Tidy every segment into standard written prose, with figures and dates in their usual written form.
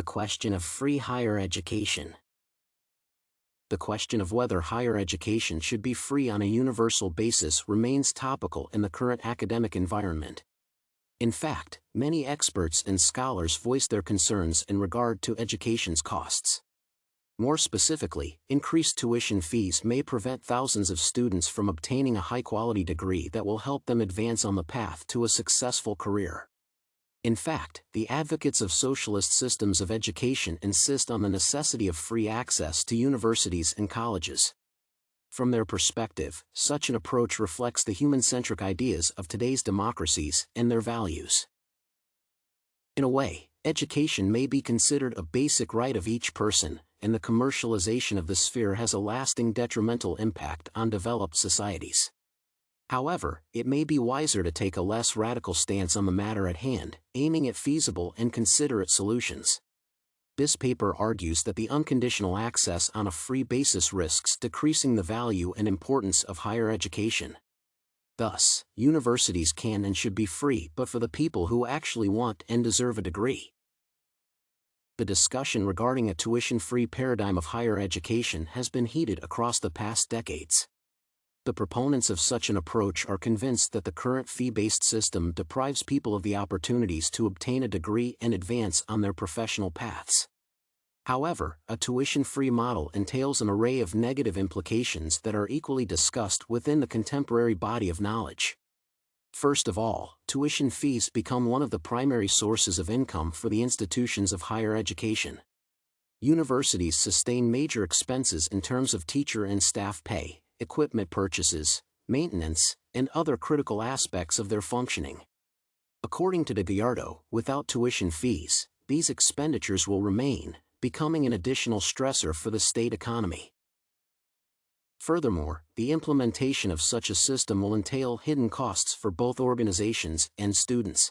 The question of free higher education. The question of whether higher education should be free on a universal basis remains topical in the current academic environment. In fact, many experts and scholars voice their concerns in regard to education's costs. More specifically, increased tuition fees may prevent thousands of students from obtaining a high-quality degree that will help them advance on the path to a successful career. In fact, the advocates of socialist systems of education insist on the necessity of free access to universities and colleges. From their perspective, such an approach reflects the human-centric ideas of today's democracies and their values. In a way, education may be considered a basic right of each person, and the commercialization of the sphere has a lasting detrimental impact on developed societies. However, it may be wiser to take a less radical stance on the matter at hand, aiming at feasible and considerate solutions. This paper argues that the unconditional access on a free basis risks decreasing the value and importance of higher education. Thus, universities can and should be free but for the people who actually want and deserve a degree. The discussion regarding a tuition-free paradigm of higher education has been heated across the past decades. The proponents of such an approach are convinced that the current fee-based system deprives people of the opportunities to obtain a degree and advance on their professional paths. However, a tuition-free model entails an array of negative implications that are equally discussed within the contemporary body of knowledge. First of all, tuition fees become one of the primary sources of income for the institutions of higher education. Universities sustain major expenses in terms of teacher and staff pay, equipment purchases, maintenance, and other critical aspects of their functioning. According to Gayardon, without tuition fees, these expenditures will remain, becoming an additional stressor for the state economy. Furthermore, the implementation of such a system will entail hidden costs for both organizations and students.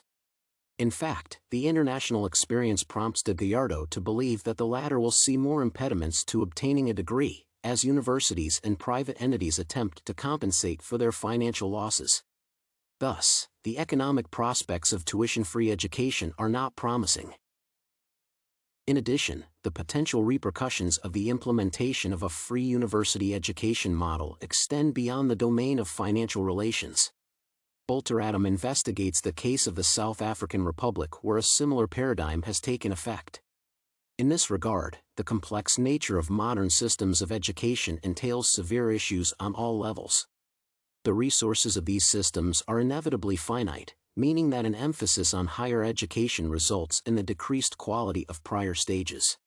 In fact, the international experience prompts Gayardon to believe that the latter will see more impediments to obtaining a degree, as universities and private entities attempt to compensate for their financial losses. Thus, the economic prospects of tuition-free education are not promising. In addition, the potential repercussions of the implementation of a free university education model extend beyond the domain of financial relations. Butler-Adam investigates the case of the South African Republic where a similar paradigm has taken effect. In this regard, the complex nature of modern systems of education entails severe issues on all levels. The resources of these systems are inevitably finite, meaning that an emphasis on higher education results in the decreased quality of prior stages.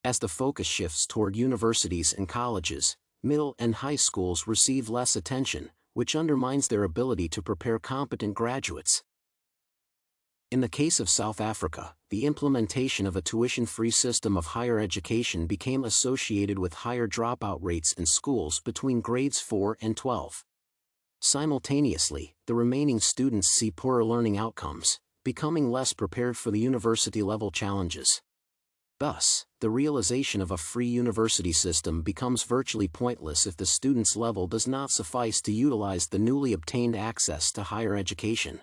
As the focus shifts toward universities and colleges, middle and high schools receive less attention, which undermines their ability to prepare competent graduates. In the case of South Africa, the implementation of a tuition-free system of higher education became associated with higher dropout rates in schools between grades 4 and 12. Simultaneously, the remaining students see poorer learning outcomes, becoming less prepared for the university-level challenges. Thus, the realization of a free university system becomes virtually pointless if the student's level does not suffice to utilize the newly obtained access to higher education.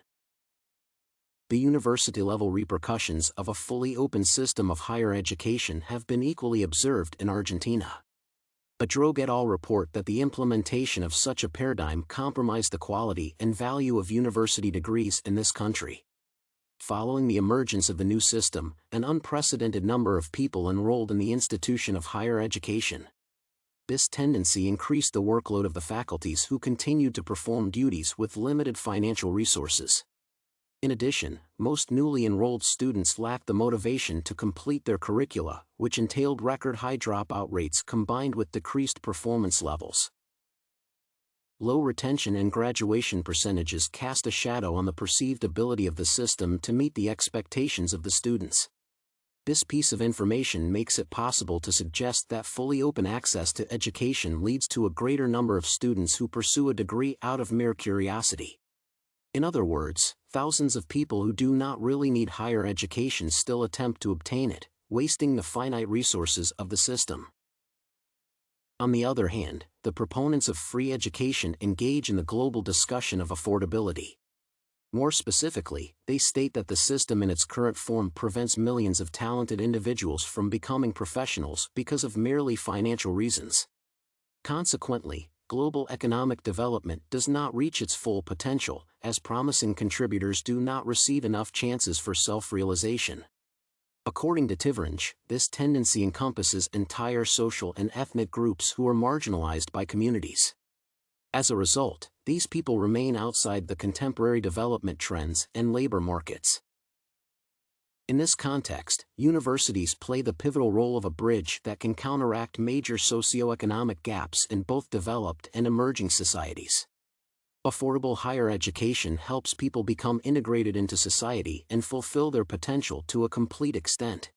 The university-level repercussions of a fully open system of higher education have been equally observed in Argentina. Adrogue et al. Report that the implementation of such a paradigm compromised the quality and value of university degrees in this country. Following the emergence of the new system, an unprecedented number of people enrolled in the institution of higher education. This tendency increased the workload of the faculties who continued to perform duties with limited financial resources. In addition, most newly enrolled students lacked the motivation to complete their curricula, which entailed record-high dropout rates combined with decreased performance levels. Low retention and graduation percentages cast a shadow on the perceived ability of the system to meet the expectations of the students. This piece of information makes it possible to suggest that fully open access to education leads to a greater number of students who pursue a degree out of mere curiosity. In other words, thousands of people who do not really need higher education still attempt to obtain it, wasting the finite resources of the system. On the other hand, the proponents of free education engage in the global discussion of affordability. More specifically, they state that the system in its current form prevents millions of talented individuals from becoming professionals because of merely financial reasons. Consequently, global economic development does not reach its full potential, as promising contributors do not receive enough chances for self-realization. According to Tivaringe, this tendency encompasses entire social and ethnic groups who are marginalized by communities. As a result, these people remain outside the contemporary development trends and labor markets. In this context, universities play the pivotal role of a bridge that can counteract major socio-economic gaps in both developed and emerging societies. Affordable higher education helps people become integrated into society and fulfill their potential to a complete extent.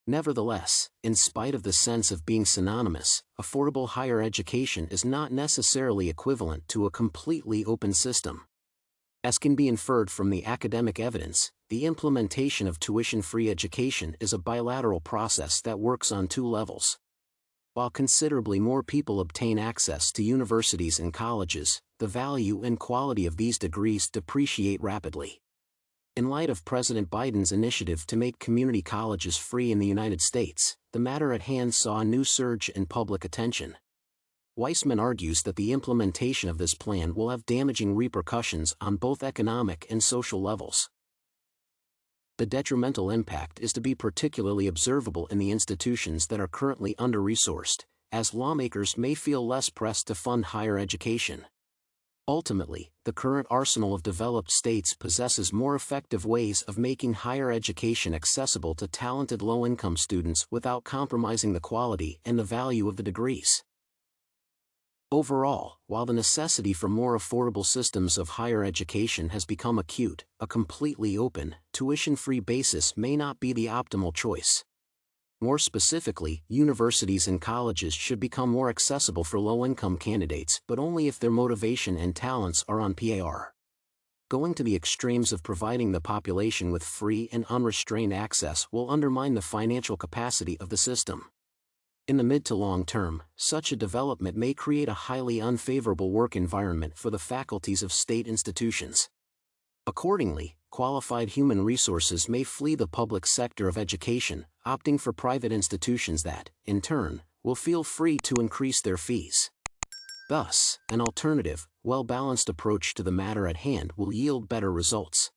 Nevertheless, in spite of the sense of being synonymous, affordable higher education is not necessarily equivalent to a completely open system. As can be inferred from the academic evidence, the implementation of tuition-free education is a bilateral process that works on two levels. While considerably more people obtain access to universities and colleges, the value and quality of these degrees depreciate rapidly. In light of President Biden's initiative to make community colleges free in the United States, the matter at hand saw a new surge in public attention. Weissman argues that the implementation of this plan will have damaging repercussions on both economic and social levels. The detrimental impact is to be particularly observable in the institutions that are currently under-resourced, as lawmakers may feel less pressed to fund higher education. Ultimately, the current arsenal of developed states possesses more effective ways of making higher education accessible to talented low-income students without compromising the quality and the value of the degrees. Overall, while the necessity for more affordable systems of higher education has become acute, a completely open, tuition-free basis may not be the optimal choice. More specifically, universities and colleges should become more accessible for low-income candidates, but only if their motivation and talents are on par. Going to the extremes of providing the population with free and unrestrained access will undermine the financial capacity of the system. In the mid to long term, such a development may create a highly unfavorable work environment for the faculties of state institutions. Accordingly, qualified human resources may flee the public sector of education, opting for private institutions that, in turn, will feel free to increase their fees. Thus, an alternative, well-balanced approach to the matter at hand will yield better results.